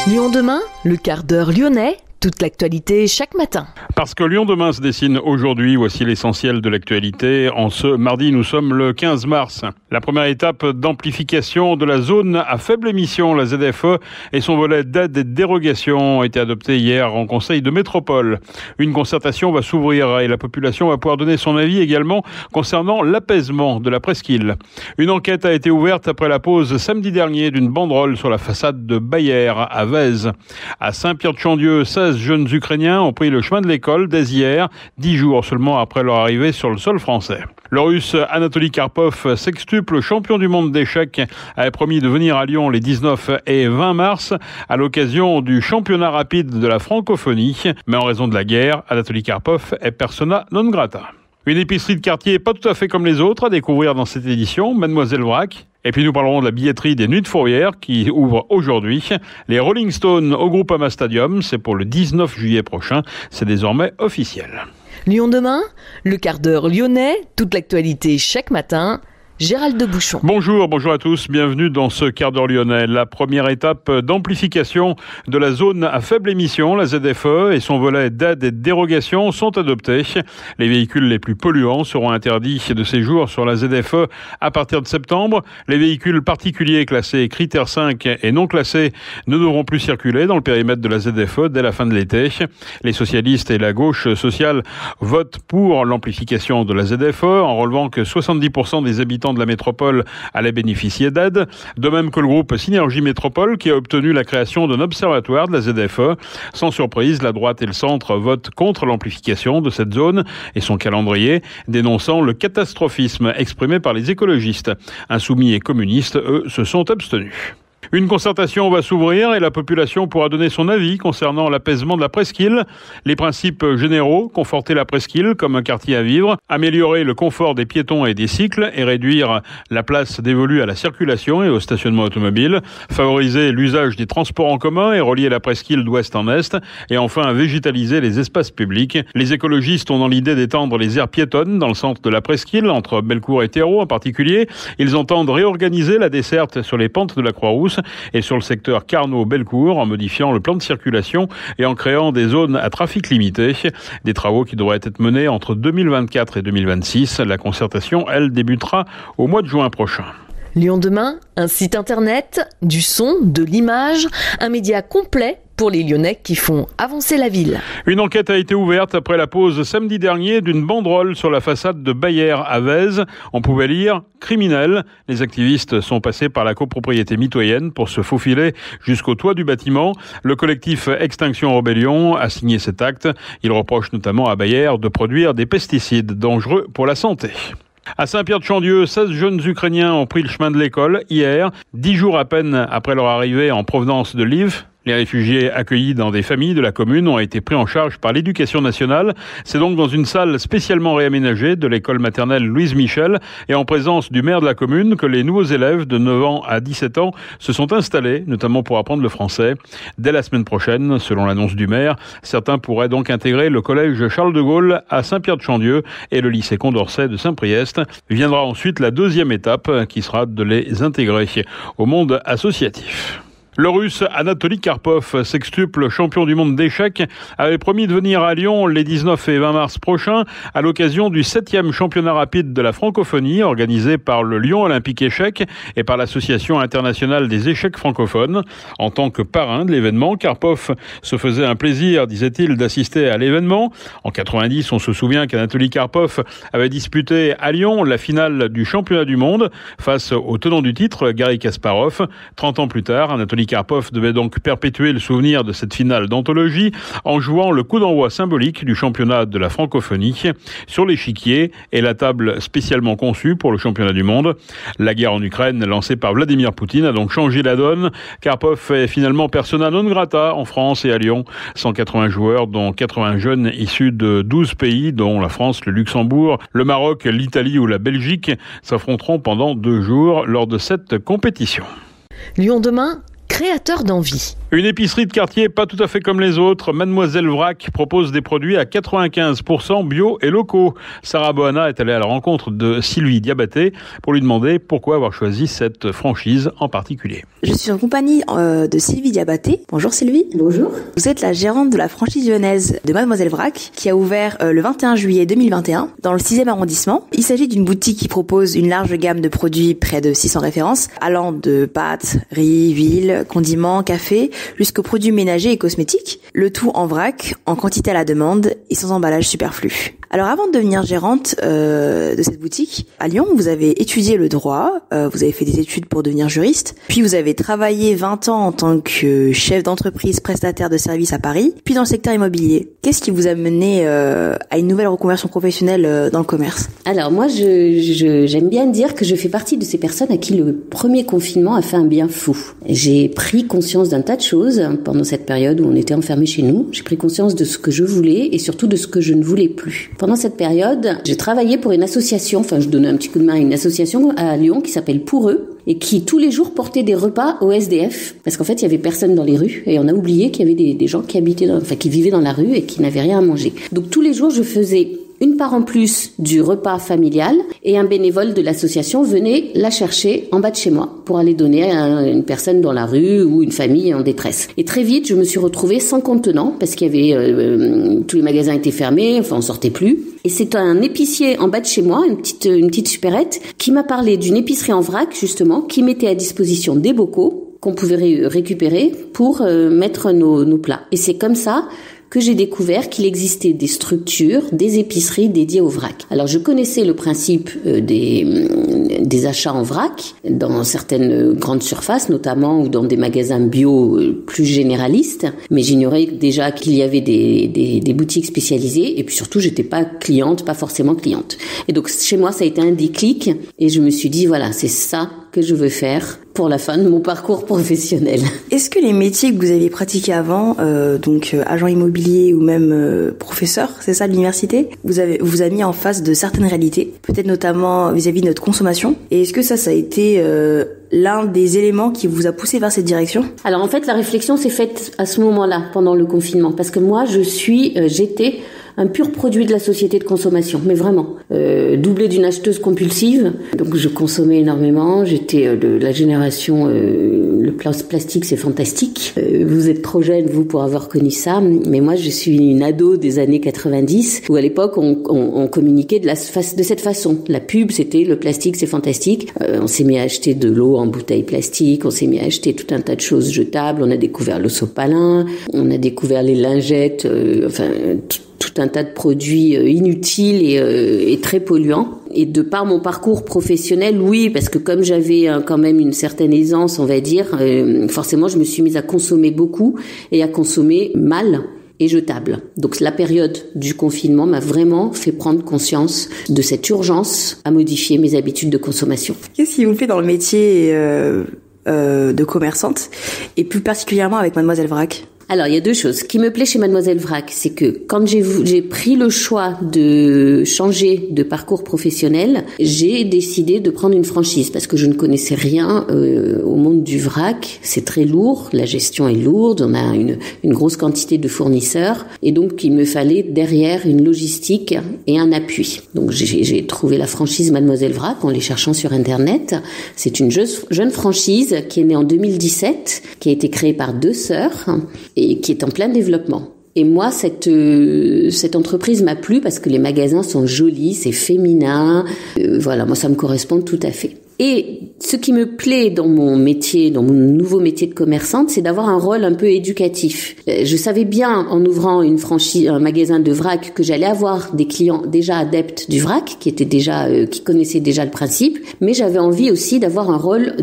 Lyon demain, le quart d'heure lyonnais, toute l'actualité chaque matin. Parce que Lyon demain se dessine aujourd'hui, voici l'essentiel de l'actualité. En ce mardi, nous sommes le 15 mars. La première étape d'amplification de la zone à faible émission, la ZFE, et son volet d'aide et de dérogation ont été adoptés hier en Conseil de métropole. Une concertation va s'ouvrir et la population va pouvoir donner son avis également concernant l'apaisement de la presqu'île. Une enquête a été ouverte après la pose samedi dernier d'une banderole sur la façade de Bayer à Vèze. À Saint-Pierre-de-Chandieu, 16 jeunes Ukrainiens ont pris le chemin de l'école dès hier, 10 jours seulement après leur arrivée sur le sol français. Le Russe Anatoly Karpov, sextuple champion du monde d'échecs, avait promis de venir à Lyon les 19 et 20 mars à l'occasion du championnat rapide de la francophonie. Mais en raison de la guerre, Anatoly Karpov est persona non grata. Une épicerie de quartier pas tout à fait comme les autres à découvrir dans cette édition, Mademoiselle Vrac. Et puis nous parlerons de la billetterie des Nuits de Fourvière qui ouvre aujourd'hui. Les Rolling Stones au Groupama Stadium, c'est pour le 19 juillet prochain. C'est désormais officiel. Lyon demain, le quart d'heure lyonnais, toute l'actualité chaque matin. Gérald de Bouchon. Bonjour à tous, bienvenue dans ce quart d'heure lyonnais. La première étape d'amplification de la zone à faible émission, la ZFE, et son volet d'aide et de dérogation sont adoptés. Les véhicules les plus polluants seront interdits de séjour sur la ZFE à partir de septembre. Les véhicules particuliers classés critère 5 et non classés ne devront plus circuler dans le périmètre de la ZFE dès la fin de l'été. Les socialistes et la gauche sociale votent pour l'amplification de la ZFE en relevant que 70% des habitants de la métropole allaient bénéficier d'aide, de même que le groupe Synergie Métropole qui a obtenu la création d'un observatoire de la ZFE. Sans surprise, la droite et le centre votent contre l'amplification de cette zone et son calendrier, dénonçant le catastrophisme exprimé par les écologistes. Insoumis et communistes, eux, se sont abstenus. Une concertation va s'ouvrir et la population pourra donner son avis concernant l'apaisement de la presqu'île. Les principes généraux, conforter la presqu'île comme un quartier à vivre, améliorer le confort des piétons et des cycles et réduire la place dévolue à la circulation et au stationnement automobile, favoriser l'usage des transports en commun et relier la presqu'île d'ouest en est, et enfin végétaliser les espaces publics. Les écologistes ont dans l'idée d'étendre les aires piétonnes dans le centre de la presqu'île, entre Bellecour et Thérault en particulier. Ils entendent réorganiser la desserte sur les pentes de la Croix-Rousse et sur le secteur Carnot-Bellecour en modifiant le plan de circulation et en créant des zones à trafic limité. Des travaux qui devraient être menés entre 2024 et 2026. La concertation, elle, débutera au mois de juin prochain. Lyon demain, un site internet, du son, de l'image, un média complet pour les Lyonnais qui font avancer la ville. Une enquête a été ouverte après la pose samedi dernier d'une banderole sur la façade de Bayer à Vèze. On pouvait lire « Criminel ». Les activistes sont passés par la copropriété mitoyenne pour se faufiler jusqu'au toit du bâtiment. Le collectif Extinction Rebellion a signé cet acte. Il reproche notamment à Bayer de produire des pesticides dangereux pour la santé. À Saint-Pierre-de-Chandieu, 16 jeunes Ukrainiens ont pris le chemin de l'école hier, 10 jours à peine après leur arrivée en provenance de Lviv. Les réfugiés accueillis dans des familles de la commune ont été pris en charge par l'Éducation nationale. C'est donc dans une salle spécialement réaménagée de l'école maternelle Louise Michel et en présence du maire de la commune que les nouveaux élèves de 9 ans à 17 ans se sont installés, notamment pour apprendre le français. Dès la semaine prochaine, selon l'annonce du maire, certains pourraient donc intégrer le collège Charles de Gaulle à Saint-Pierre-de-Chandieu et le lycée Condorcet de Saint-Priest. Viendra ensuite la deuxième étape qui sera de les intégrer au monde associatif. Le Russe Anatoly Karpov, sextuple champion du monde d'échecs, avait promis de venir à Lyon les 19 et 20 mars prochains à l'occasion du 7e championnat rapide de la francophonie organisé par le Lyon Olympique Échecs et par l'Association internationale des échecs francophones. En tant que parrain de l'événement, Karpov se faisait un plaisir, disait-il, d'assister à l'événement. En 90, on se souvient qu'Anatoly Karpov avait disputé à Lyon la finale du championnat du monde face au tenant du titre, Garry Kasparov. 30 ans plus tard, Anatoly Karpov devait donc perpétuer le souvenir de cette finale d'anthologie en jouant le coup d'envoi symbolique du championnat de la francophonie sur l'échiquier et la table spécialement conçue pour le championnat du monde. La guerre en Ukraine lancée par Vladimir Poutine a donc changé la donne. Karpov est finalement persona non grata en France et à Lyon. 180 joueurs, dont 80 jeunes issus de 12 pays, dont la France, le Luxembourg, le Maroc, l'Italie ou la Belgique, s'affronteront pendant 2 jours lors de cette compétition. Lyon demain, créateur d'envie. Une épicerie de quartier pas tout à fait comme les autres. Mademoiselle Vrac propose des produits à 95% bio et locaux. Sarah Boana est allée à la rencontre de Sylvie Diabaté pour lui demander pourquoi avoir choisi cette franchise en particulier. Je suis en compagnie de Sylvie Diabaté. Bonjour Sylvie. Bonjour. Vous êtes la gérante de la franchise lyonnaise de Mademoiselle Vrac qui a ouvert le 21 juillet 2021 dans le 6e arrondissement. Il s'agit d'une boutique qui propose une large gamme de produits, près de 600 références, allant de pâtes, riz, huile, condiments, café, jusqu'aux produits ménagers et cosmétiques, le tout en vrac, en quantité à la demande et sans emballage superflu. Alors avant de devenir gérante de cette boutique, à Lyon, vous avez étudié le droit, vous avez fait des études pour devenir juriste, puis vous avez travaillé 20 ans en tant que chef d'entreprise prestataire de services à Paris, puis dans le secteur immobilier. Qu'est-ce qui vous a mené à une nouvelle reconversion professionnelle dans le commerce ? Alors moi, j'aime bien dire que je fais partie de ces personnes à qui le premier confinement a fait un bien fou. J'ai pris conscience d'un tas de choses pendant cette période où on était enfermés chez nous. J'ai pris conscience de ce que je voulais et surtout de ce que je ne voulais plus. Pendant cette période, j'ai travaillé pour une association, je donnais un petit coup de main à une association à Lyon qui s'appelle Pour eux et qui tous les jours portait des repas aux SDF parce qu'en fait, il y avait personne dans les rues et on a oublié qu'il y avait des gens qui qui vivaient dans la rue et qui n'avaient rien à manger. Donc tous les jours, je faisais une part en plus du repas familial et un bénévole de l'association venait la chercher en bas de chez moi pour aller donner à une personne dans la rue ou une famille en détresse. Et très vite, je me suis retrouvée sans contenant parce qu'il y avait tous les magasins étaient fermés, on sortait plus. Et c'est un épicier en bas de chez moi, une petite supérette, qui m'a parlé d'une épicerie en vrac justement, qui mettait à disposition des bocaux qu'on pouvait récupérer pour mettre nos plats. Et c'est comme ça que j'ai découvert qu'il existait des structures, des épiceries dédiées au vrac. Alors je connaissais le principe des achats en vrac dans certaines grandes surfaces notamment ou dans des magasins bio plus généralistes, mais j'ignorais déjà qu'il y avait des boutiques spécialisées et puis surtout j'étais pas forcément cliente. Et donc chez moi ça a été un déclic et je me suis dit voilà, c'est ça que je veux faire pour la fin de mon parcours professionnel. Est-ce que les métiers que vous aviez pratiqués avant, agent immobilier ou même professeur, c'est ça l'université, vous a mis en face de certaines réalités, peut-être notamment vis-à-vis de notre consommation? Et est-ce que ça a été l'un des éléments qui vous a poussé vers cette direction? Alors en fait, la réflexion s'est faite à ce moment-là, pendant le confinement, parce que moi, j'étais un pur produit de la société de consommation, mais vraiment, doublé d'une acheteuse compulsive. Donc je consommais énormément, j'étais de la génération, le plastique c'est fantastique. Vous êtes trop jeune, vous, pour avoir connu ça, mais moi je suis une ado des années 90, où à l'époque on communiquait de cette façon. La pub c'était le plastique c'est fantastique, on s'est mis à acheter de l'eau en bouteille plastique, on s'est mis à acheter tout un tas de choses jetables, on a découvert le sopalin, on a découvert les lingettes, tout un tas de produits inutiles et très polluants. Et de par mon parcours professionnel, oui, parce que comme j'avais quand même une certaine aisance, on va dire, forcément je me suis mise à consommer beaucoup et à consommer mal et jetable. Donc la période du confinement m'a vraiment fait prendre conscience de cette urgence à modifier mes habitudes de consommation. Qu'est-ce qui vous plaît dans le métier de commerçante et plus particulièrement avec Mademoiselle Vrac ? Alors, il y a deux choses. Ce qui me plaît chez Mademoiselle Vrac, c'est que quand j'ai pris le choix de changer de parcours professionnel, j'ai décidé de prendre une franchise parce que je ne connaissais rien au monde du vrac. C'est très lourd, la gestion est lourde, on a une grosse quantité de fournisseurs et donc il me fallait derrière une logistique et un appui. Donc j'ai trouvé la franchise Mademoiselle Vrac en les cherchant sur Internet. C'est une jeune franchise qui est née en 2017, qui a été créée par 2 sœurs et qui est en plein développement. Et moi, cette entreprise m'a plu parce que les magasins sont jolis, c'est féminin. Voilà, moi, ça me correspond tout à fait. Et ce qui me plaît dans mon métier, dans mon nouveau métier de commerçante, c'est d'avoir un rôle un peu éducatif. Je savais bien, en ouvrant une franchise, un magasin de vrac, que j'allais avoir des clients déjà adeptes du vrac, qui connaissaient déjà le principe, mais j'avais envie aussi d'avoir un rôle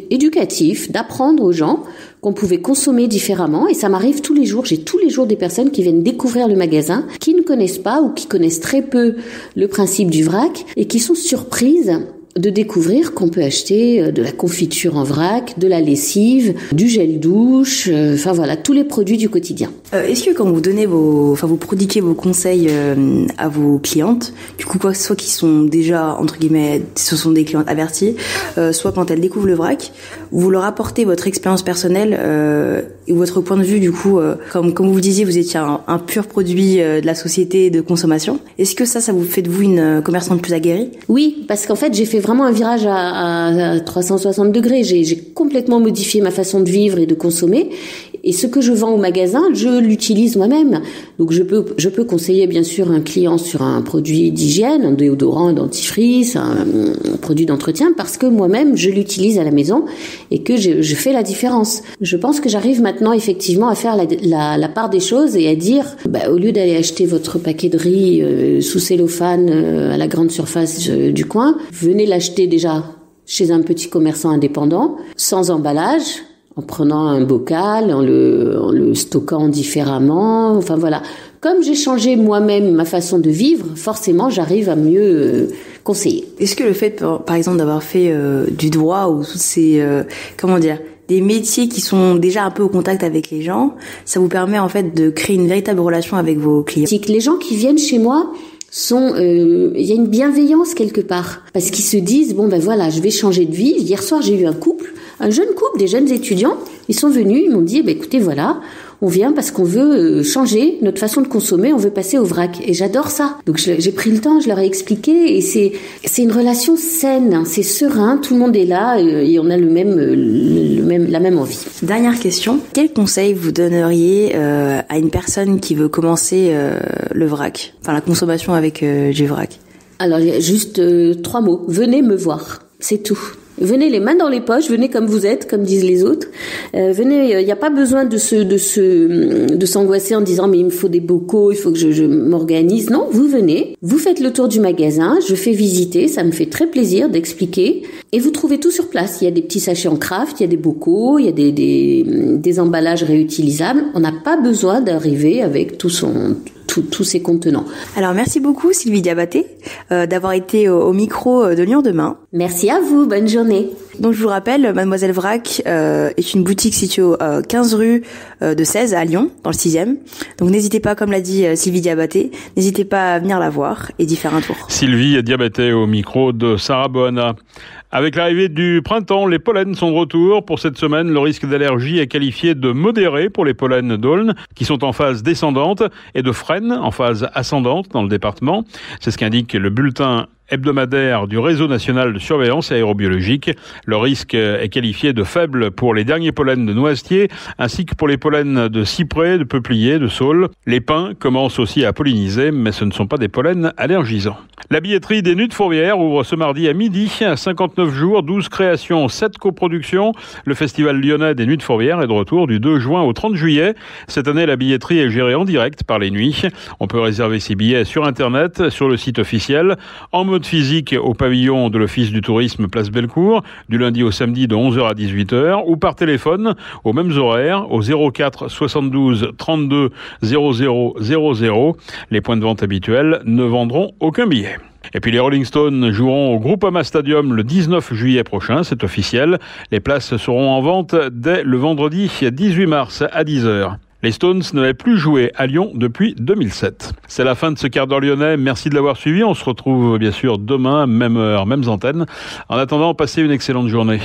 éducatif, d'apprendre aux gens qu'on pouvait consommer différemment, et ça m'arrive tous les jours. J'ai tous les jours des personnes qui viennent découvrir le magasin, qui ne connaissent pas ou qui connaissent très peu le principe du vrac et qui sont surprises de découvrir qu'on peut acheter de la confiture en vrac, de la lessive, du gel douche, enfin voilà, tous les produits du quotidien. Est-ce que quand vous donnez vous prodiguez vos conseils à vos clientes, du coup soit qui sont déjà entre guillemets, ce sont des clientes averties, soit quand elles découvrent le vrac, vous leur apportez votre expérience personnelle et votre point de vue du coup, comme vous disiez, vous étiez un pur produit de la société de consommation. Est-ce que ça vous fait de vous une commerçante plus aguerrie? Oui, parce qu'en fait j'ai fait vraiment un virage à 360 degrés. J'ai complètement modifié ma façon de vivre et de consommer. Et ce que je vends au magasin, je l'utilise moi-même. Donc je peux conseiller bien sûr un client sur un produit d'hygiène, un déodorant, un dentifrice, un produit d'entretien, parce que moi-même je l'utilise à la maison et que je fais la différence. Je pense que j'arrive maintenant effectivement à faire la part des choses et à dire, au lieu d'aller acheter votre paquet de riz sous cellophane à la grande surface du coin, venez l'acheter déjà chez un petit commerçant indépendant, sans emballage, en prenant un bocal, en le stockant différemment, enfin voilà. Comme j'ai changé moi-même ma façon de vivre, forcément j'arrive à mieux conseiller. Est-ce que le fait, par exemple, d'avoir fait du droit ou toutes ces, des métiers qui sont déjà un peu au contact avec les gens, ça vous permet en fait de créer une véritable relation avec vos clients? C'est que les gens qui viennent chez moi il y a une bienveillance quelque part, parce qu'ils se disent je vais changer de vie. Hier soir j'ai eu un jeune couple, des jeunes étudiants, ils sont venus, ils m'ont dit écoutez voilà, on vient parce qu'on veut changer notre façon de consommer, on veut passer au vrac, et j'adore ça. Donc j'ai pris le temps, je leur ai expliqué, et c'est une relation saine, c'est serein, tout le monde est là et on a la même envie. Dernière question, quel conseil vous donneriez à une personne qui veut commencer le vrac, enfin la consommation avec du vrac? Alors il y a juste 3 mots, venez me voir, c'est tout. Venez les mains dans les poches, venez comme vous êtes, comme disent les autres. Venez, il n'y a pas besoin de s'angoisser en disant mais il me faut des bocaux, il faut que je m'organise. Non, vous venez, vous faites le tour du magasin, je fais visiter, ça me fait très plaisir d'expliquer. Et vous trouvez tout sur place. Il y a des petits sachets en craft, il y a des bocaux, il y a des emballages réutilisables. On n'a pas besoin d'arriver avec tous ces contenants. Alors merci beaucoup Sylvie Diabaté d'avoir été au micro de Lyon Demain. Merci à vous, bonne journée. Donc je vous rappelle, Mademoiselle Vrac est une boutique située au 15 rue de 16 à Lyon, dans le 6e. Donc n'hésitez pas, comme l'a dit Sylvie Diabaté, n'hésitez pas à venir la voir et d'y faire un tour. Sylvie Diabaté au micro de Sarah Boana. Avec l'arrivée du printemps, les pollens sont de retour. Pour cette semaine, le risque d'allergie est qualifié de modéré pour les pollens d'Aulne, qui sont en phase descendante, et de Fresnes, en phase ascendante dans le département. C'est ce qu'indique le bulletin hebdomadaire du Réseau national de surveillance aérobiologique. Le risque est qualifié de faible pour les derniers pollens de noisetier, ainsi que pour les pollens de cyprès, de peuplier, de saule. Les pins commencent aussi à polliniser, mais ce ne sont pas des pollens allergisants. La billetterie des Nuits de Fourvière ouvre ce mardi à midi. 59 jours, 12 créations, 7 coproductions. Le festival lyonnais des Nuits de Fourvière est de retour du 2 juin au 30 juillet. Cette année, la billetterie est gérée en direct par les Nuits. On peut réserver ses billets sur Internet, sur le site officiel, en mode physique au pavillon de l'Office du tourisme Place Bellecour, du lundi au samedi de 11h à 18h, ou par téléphone aux mêmes horaires au 04 72 32 00 00. Les points de vente habituels ne vendront aucun billet. Et puis les Rolling Stones joueront au Groupama Stadium le 19 juillet prochain, c'est officiel. Les places seront en vente dès le vendredi 18 mars à 10h. Les Stones n'avaient plus joué à Lyon depuis 2007. C'est la fin de ce quart d'heure lyonnais. Merci de l'avoir suivi. On se retrouve bien sûr demain, même heure, mêmes antennes. En attendant, passez une excellente journée.